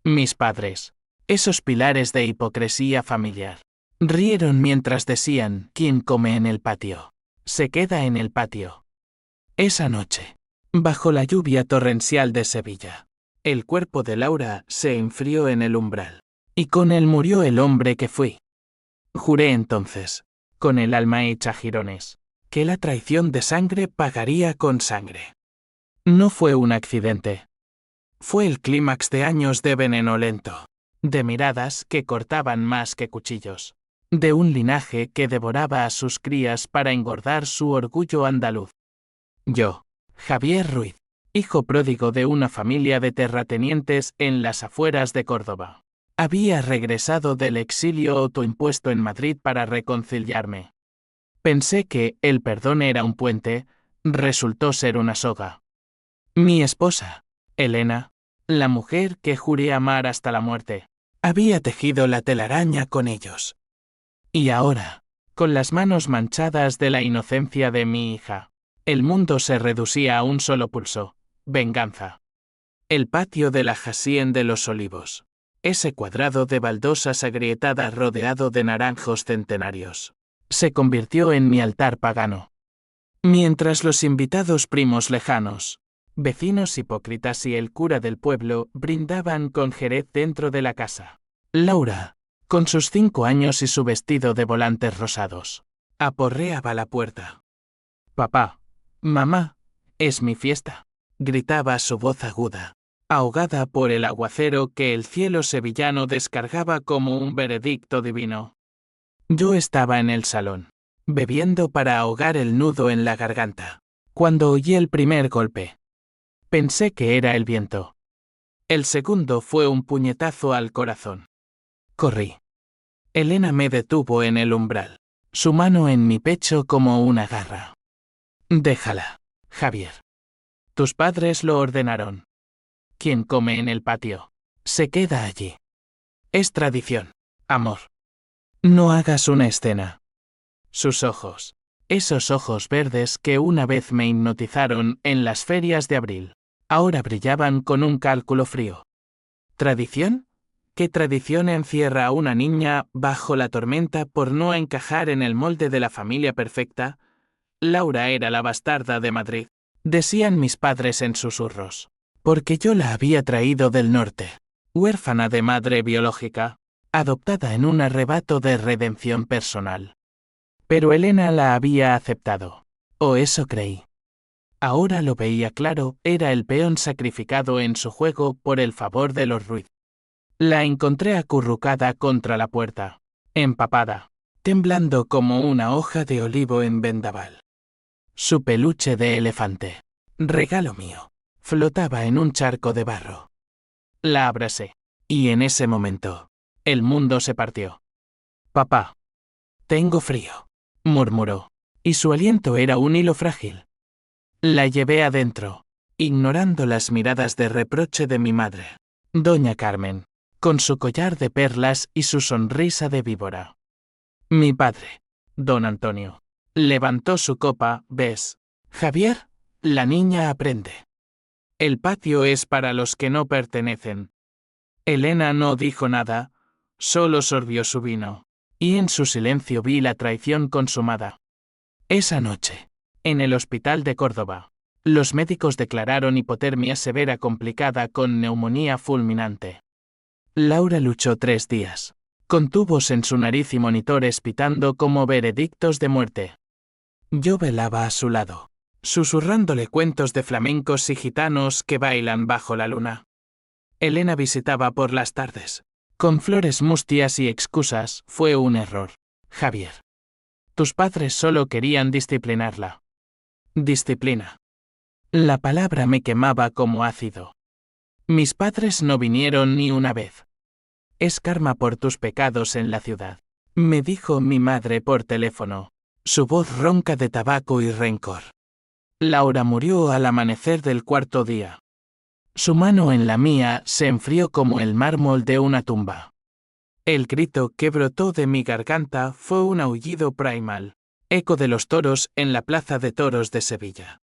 Mis padres, esos pilares de hipocresía familiar, rieron mientras decían: ¿quién come en el patio? Se queda en el patio. Esa noche, bajo la lluvia torrencial de Sevilla, el cuerpo de Laura se enfrió en el umbral, y con él murió el hombre que fui. Juré entonces, con el alma hecha jirones, que la traición de sangre pagaría con sangre. No fue un accidente. Fue el clímax de años de veneno lento, de miradas que cortaban más que cuchillos, de un linaje que devoraba a sus crías para engordar su orgullo andaluz. Yo, Javier Ruiz, hijo pródigo de una familia de terratenientes en las afueras de Córdoba, había regresado del exilio autoimpuesto en Madrid para reconciliarme. Pensé que el perdón era un puente, resultó ser una soga. Mi esposa, Elena, la mujer que juré amar hasta la muerte, había tejido la telaraña con ellos. Y ahora, con las manos manchadas de la inocencia de mi hija, el mundo se reducía a un solo pulso: venganza. El patio de la Hacienda de los Olivos, ese cuadrado de baldosas agrietadas rodeado de naranjos centenarios, se convirtió en mi altar pagano. Mientras los invitados primos lejanos, vecinos hipócritas y el cura del pueblo brindaban con jerez dentro de la casa, Laura, con sus 5 años y su vestido de volantes rosados, aporreaba la puerta. «Papá, mamá, es mi fiesta», gritaba su voz aguda, ahogada por el aguacero que el cielo sevillano descargaba como un veredicto divino. Yo estaba en el salón, bebiendo para ahogar el nudo en la garganta, cuando oí el primer golpe. Pensé que era el viento. El segundo fue un puñetazo al corazón. Corrí. Elena me detuvo en el umbral, su mano en mi pecho como una garra. «Déjala, Javier. Tus padres lo ordenaron. Quien come en el patio, se queda allí. Es tradición, amor. No hagas una escena». Sus ojos, esos ojos verdes que una vez me hipnotizaron en las ferias de abril, ahora brillaban con un cálculo frío. ¿Tradición? ¿Qué tradición encierra a una niña bajo la tormenta por no encajar en el molde de la familia perfecta? Laura era la bastarda de Madrid, decían mis padres en susurros, porque yo la había traído del norte, huérfana de madre biológica, adoptada en un arrebato de redención personal. Pero Elena la había aceptado, o eso creí. Ahora lo veía claro, era el peón sacrificado en su juego por el favor de los Ruiz. La encontré acurrucada contra la puerta, empapada, temblando como una hoja de olivo en vendaval. Su peluche de elefante, regalo mío, flotaba en un charco de barro. La abracé, y en ese momento, el mundo se partió. «Papá, tengo frío», murmuró, y su aliento era un hilo frágil. La llevé adentro, ignorando las miradas de reproche de mi madre, doña Carmen, con su collar de perlas y su sonrisa de víbora. Mi padre, don Antonio, levantó su copa. «¿Ves, Javier? La niña aprende. El patio es para los que no pertenecen». Elena no dijo nada, solo sorbió su vino, y en su silencio vi la traición consumada. Esa noche, en el hospital de Córdoba, los médicos declararon hipotermia severa complicada con neumonía fulminante. Laura luchó 3 días, con tubos en su nariz y monitores pitando como veredictos de muerte. Yo velaba a su lado, susurrándole cuentos de flamencos y gitanos que bailan bajo la luna. Elena visitaba por las tardes, con flores mustias y excusas. Fue un error, Javier. Tus padres solo querían disciplinarla. Disciplina. La palabra me quemaba como ácido. Mis padres no vinieron ni una vez. Es karma por tus pecados en la ciudad, me dijo mi madre por teléfono, su voz ronca de tabaco y rencor. Laura murió al amanecer del 4.º día. Su mano en la mía se enfrió como el mármol de una tumba. El grito que brotó de mi garganta fue un aullido primal, eco de los toros en la plaza de toros de Sevilla.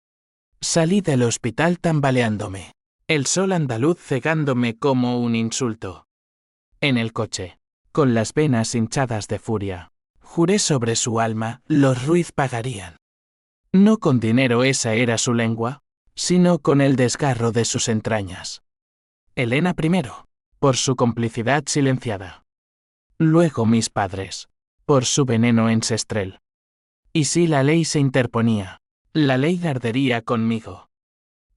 Salí del hospital tambaleándome, El sol andaluz cegándome como un insulto. En el coche, con las venas hinchadas de furia, juré sobre su alma, los Ruiz pagarían. No con dinero esa era su lengua, sino con el desgarro de sus entrañas. Elena primero, por su complicidad silenciada. Luego mis padres, por su veneno encestrel. Y si la ley se interponía, la ley ardería conmigo.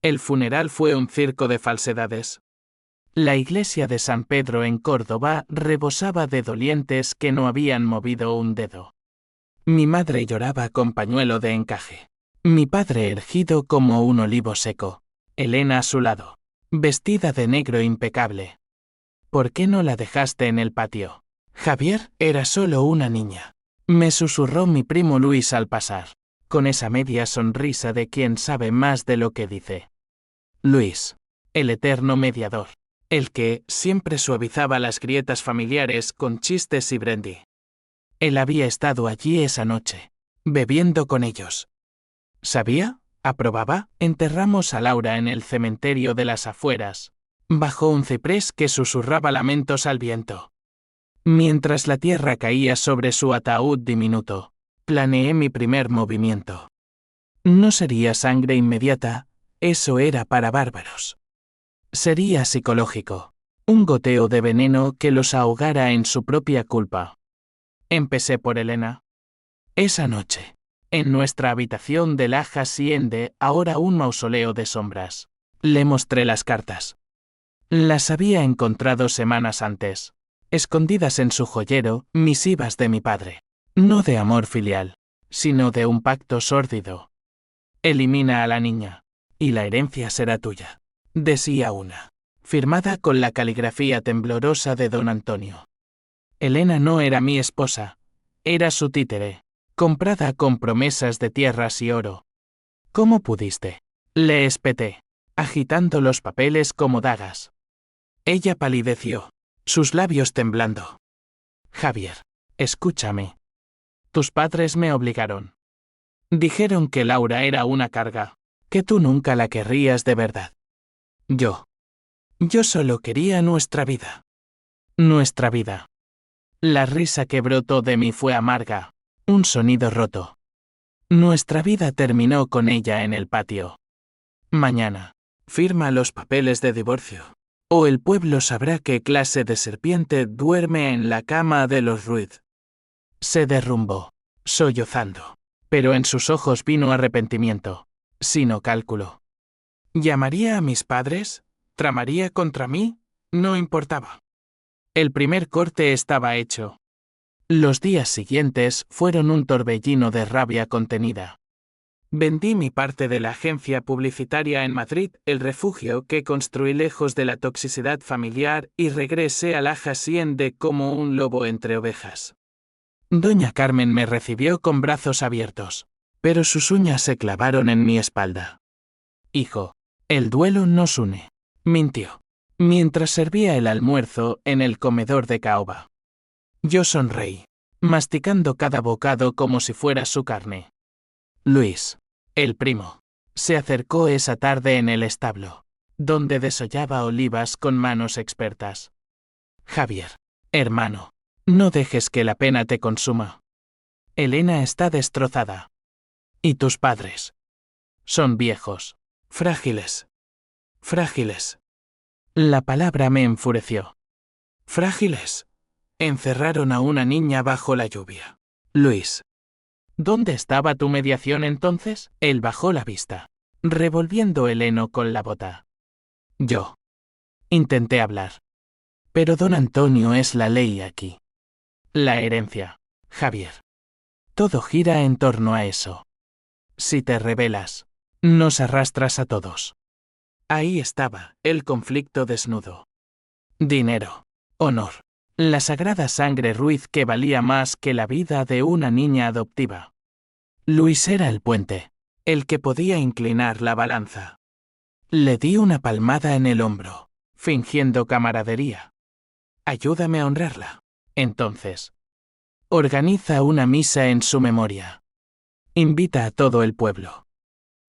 El funeral fue un circo de falsedades. La iglesia de San Pedro en Córdoba rebosaba de dolientes que no habían movido un dedo. Mi madre lloraba con pañuelo de encaje. Mi padre erguido como un olivo seco. Elena a su lado, vestida de negro impecable. ¿Por qué no la dejaste en el patio? Javier era solo una niña. Me susurró mi primo Luis al pasar, con esa media sonrisa de quien sabe más de lo que dice. Luis, el eterno mediador, el que siempre suavizaba las grietas familiares con chistes y brandy. Él había estado allí esa noche, bebiendo con ellos. ¿Sabía? ¿Aprobaba? Enterramos a Laura en el cementerio de las afueras, bajo un ciprés que susurraba lamentos al viento. Mientras la tierra caía sobre su ataúd diminuto, planeé mi primer movimiento. No sería sangre inmediata, eso era para bárbaros. Sería psicológico, un goteo de veneno que los ahogara en su propia culpa. Empecé por Elena. Esa noche, en nuestra habitación de la Hacienda, ahora un mausoleo de sombras, le mostré las cartas. Las había encontrado semanas antes, escondidas en su joyero, misivas de mi padre. No de amor filial, sino de un pacto sórdido. Elimina a la niña, y la herencia será tuya, decía una, firmada con la caligrafía temblorosa de don Antonio. Elena no era mi esposa, era su títere, comprada con promesas de tierras y oro. ¿Cómo pudiste? Le espeté, agitando los papeles como dagas. Ella palideció, sus labios temblando. Javier, escúchame. Tus padres me obligaron. Dijeron que Laura era una carga, que tú nunca la querrías de verdad. Yo solo quería nuestra vida. Nuestra vida. La risa que brotó de mí fue amarga, un sonido roto. Nuestra vida terminó con ella en el patio. Mañana, firma los papeles de divorcio, o el pueblo sabrá qué clase de serpiente duerme en la cama de los Ruiz. Se derrumbó, sollozando, pero en sus ojos vino arrepentimiento, sino cálculo. ¿Llamaría a mis padres? ¿Tramaría contra mí? No importaba. El primer corte estaba hecho. Los días siguientes fueron un torbellino de rabia contenida. Vendí mi parte de la agencia publicitaria en Madrid, el refugio que construí lejos de la toxicidad familiar, y regresé a la Hacienda como un lobo entre ovejas. Doña Carmen me recibió con brazos abiertos, pero sus uñas se clavaron en mi espalda. Hijo, el duelo nos une, mintió, mientras servía el almuerzo en el comedor de caoba. Yo sonreí, masticando cada bocado como si fuera su carne. Luis, el primo, se acercó esa tarde en el establo, donde desollaba olivas con manos expertas. Javier, hermano, no dejes que la pena te consuma. Elena está destrozada. ¿Y tus padres? Son viejos, frágiles. Frágiles. La palabra me enfureció. Frágiles. Encerraron a una niña bajo la lluvia. Luis. ¿Dónde estaba tu mediación entonces? Él bajó la vista, revolviendo el heno con la bota. Yo. Intenté hablar. Pero don Antonio es la ley aquí. La herencia, Javier. Todo gira en torno a eso. Si te rebelas, nos arrastras a todos. Ahí estaba, el conflicto desnudo. Dinero, honor, la sagrada sangre Ruiz que valía más que la vida de una niña adoptiva. Luis era el puente, el que podía inclinar la balanza. Le di una palmada en el hombro, fingiendo camaradería. Ayúdame a honrarla. Entonces, organiza una misa en su memoria. Invita a todo el pueblo.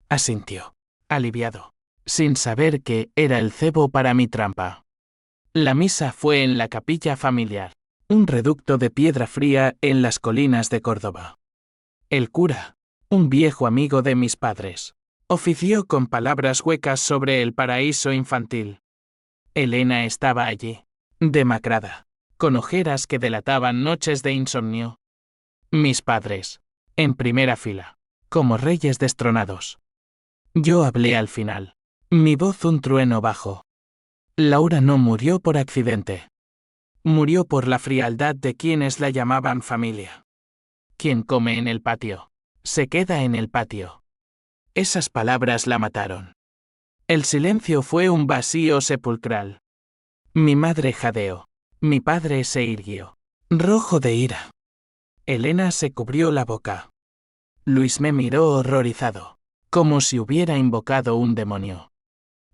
Asintió, aliviado. sin saber que era el cebo para mi trampa. La misa fue en la capilla familiar, un reducto de piedra fría en las colinas de Córdoba. El cura, un viejo amigo de mis padres, ofició con palabras huecas sobre el paraíso infantil. Elena estaba allí, demacrada, con ojeras que delataban noches de insomnio. Mis padres, en primera fila, como reyes destronados. Yo hablé al final, mi voz un trueno bajo. Laura no murió por accidente. Murió por la frialdad de quienes la llamaban familia. Quien come en el patio, se queda en el patio. Esas palabras la mataron. El silencio fue un vacío sepulcral. Mi madre jadeó. Mi padre se irguió, rojo de ira. Elena se cubrió la boca. Luis me miró horrorizado, como si hubiera invocado un demonio.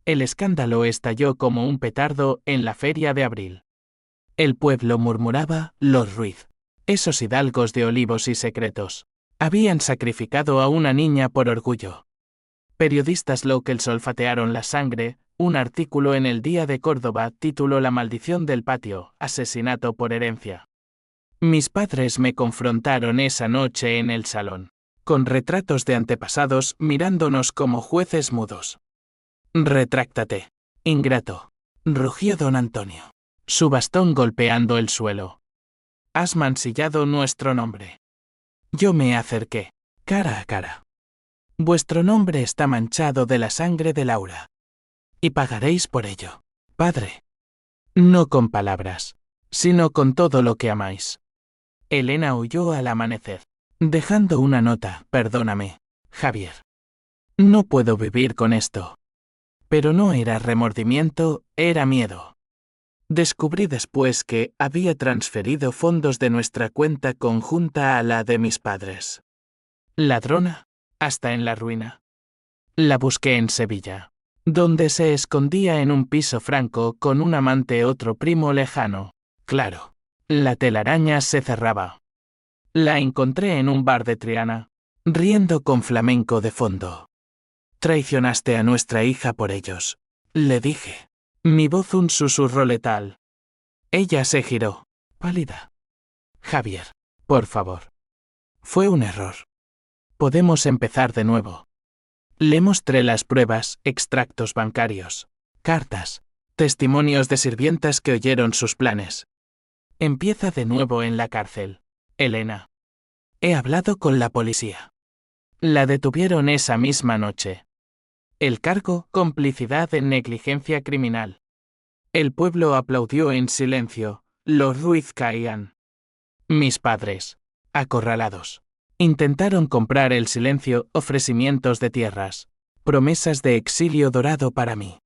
El escándalo estalló como un petardo en la feria de abril. El pueblo murmuraba, los Ruiz, esos hidalgos de olivos y secretos, habían sacrificado a una niña por orgullo. Periodistas locales olfatearon la sangre. Un artículo en el Día de Córdoba tituló La maldición del patio, asesinato por herencia. Mis padres me confrontaron esa noche en el salón, con retratos de antepasados mirándonos como jueces mudos. Retráctate, ingrato, rugió don Antonio, su bastón golpeando el suelo. Has mancillado nuestro nombre. Yo me acerqué, cara a cara. Vuestro nombre está manchado de la sangre de Laura. Y pagaréis por ello, padre. No con palabras, sino con todo lo que amáis. Elena huyó al amanecer, dejando una nota, perdóname, Javier. No puedo vivir con esto. Pero no era remordimiento, era miedo. Descubrí después que había transferido fondos de nuestra cuenta conjunta a la de mis padres. Ladrona, hasta en la ruina. La busqué en Sevilla, donde se escondía en un piso franco con un amante otro primo lejano. Claro, la telaraña se cerraba. La encontré en un bar de Triana, riendo con flamenco de fondo. Traicionaste a nuestra hija por ellos, le dije. Mi voz un susurro letal. Ella se giró, pálida. Javier, por favor. Fue un error. Podemos empezar de nuevo. Le mostré las pruebas, extractos bancarios, cartas, testimonios de sirvientas que oyeron sus planes. Empieza de nuevo en la cárcel, Elena. He hablado con la policía. La detuvieron esa misma noche. El cargo, complicidad en negligencia criminal. El pueblo aplaudió en silencio, los Ruiz caían. Mis padres, acorralados, intentaron comprar el silencio, ofrecimientos de tierras, promesas de exilio dorado para mí.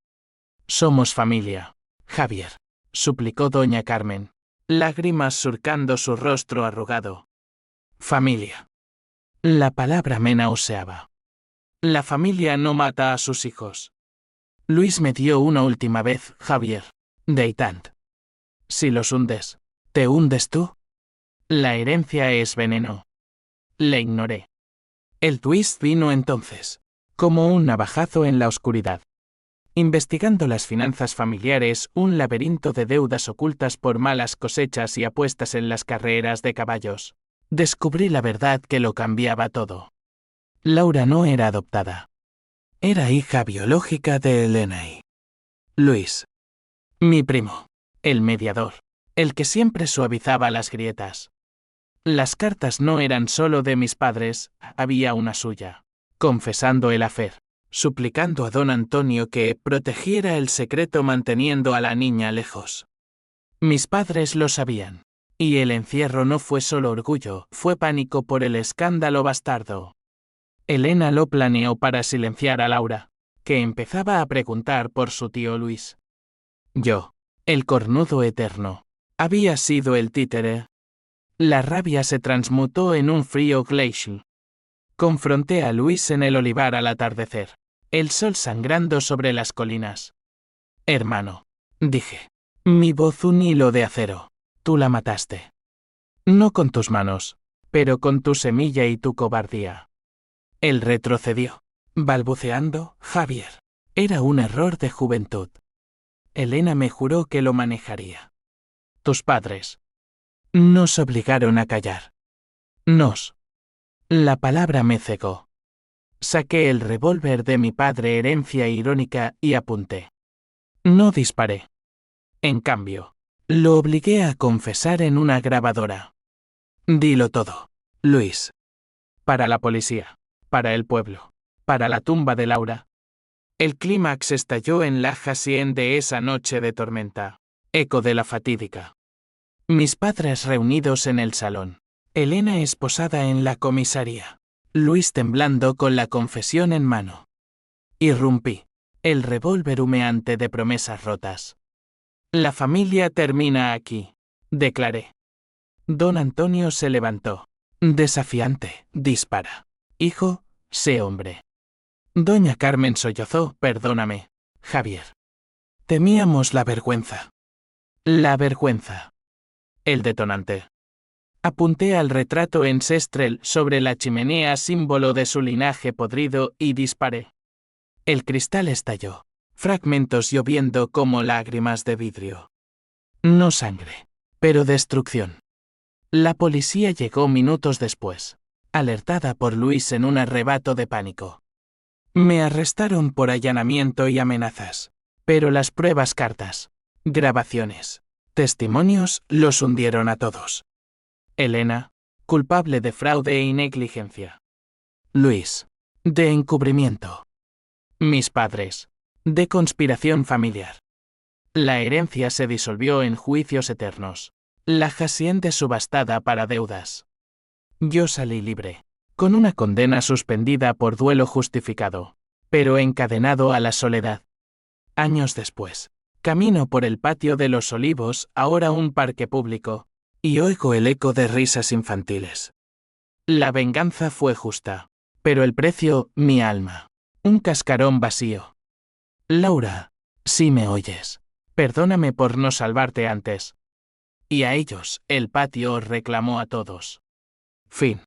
Somos familia, Javier, suplicó doña Carmen, lágrimas surcando su rostro arrugado. Familia. La palabra me nauseaba. La familia no mata a sus hijos. Luis me dio una última vez, Javier, Deitant. Si los hundes, ¿te hundes tú? La herencia es veneno. Le ignoré. El twist vino entonces, como un navajazo en la oscuridad. Investigando las finanzas familiares, un laberinto de deudas ocultas por malas cosechas y apuestas en las carreras de caballos, descubrí la verdad que lo cambiaba todo. Laura no era adoptada. Era hija biológica de Elena y Luis. Mi primo, el mediador, el que siempre suavizaba las grietas. Las cartas no eran solo de mis padres, había una suya, confesando el afer, suplicando a don Antonio que protegiera el secreto manteniendo a la niña lejos. Mis padres lo sabían, y el encierro no fue solo orgullo, fue pánico por el escándalo bastardo. Elena lo planeó para silenciar a Laura, que empezaba a preguntar por su tío Luis. Yo, el cornudo eterno, había sido el títere. La rabia se transmutó en un frío glacial. Confronté a Luis en el olivar al atardecer, el sol sangrando sobre las colinas. Hermano, dije, mi voz un hilo de acero, tú la mataste. No con tus manos, pero con tu semilla y tu cobardía. Él retrocedió, balbuceando, Javier, Era un error de juventud. Elena me juró que lo manejaría. Tus padres nos obligaron a callar. Nos. La palabra me cegó. Saqué el revólver de mi padre, herencia irónica, y apunté. No disparé. En cambio, lo obligué a confesar en una grabadora. Dilo todo, Luis. Para la policía, para el pueblo, para la tumba de Laura. El clímax estalló en la hacienda de esa noche de tormenta, eco de la fatídica. Mis padres reunidos en el salón, Elena esposada en la comisaría, Luis temblando con la confesión en mano. Irrumpí, el revólver humeante de promesas rotas. La familia termina aquí, declaré. Don Antonio se levantó. Desafiante, dispara. Hijo, sé hombre. Doña Carmen sollozó, perdóname, Javier. Temíamos la vergüenza. La vergüenza. El detonante. Apunté al retrato en Sestrel sobre la chimenea, símbolo de su linaje podrido, y disparé. El cristal estalló, fragmentos lloviendo como lágrimas de vidrio. No sangre, pero destrucción. La policía llegó minutos después, alertada por Luis en un arrebato de pánico. Me arrestaron por allanamiento y amenazas, pero las pruebas, cartas, grabaciones, testimonios, los hundieron a todos. Elena, culpable de fraude y negligencia. Luis, de encubrimiento. Mis padres, de conspiración familiar. La herencia se disolvió en juicios eternos. La hacienda subastada para deudas. Yo salí libre, con una condena suspendida por duelo justificado, pero encadenado a la soledad. Años después, camino por el patio de los Olivos, ahora un parque público, y oigo el eco de risas infantiles. La venganza fue justa, pero el precio, mi alma. Un cascarón vacío. Laura, si me oyes, perdóname por no salvarte antes. Y a ellos, el patio reclamó a todos. Fin.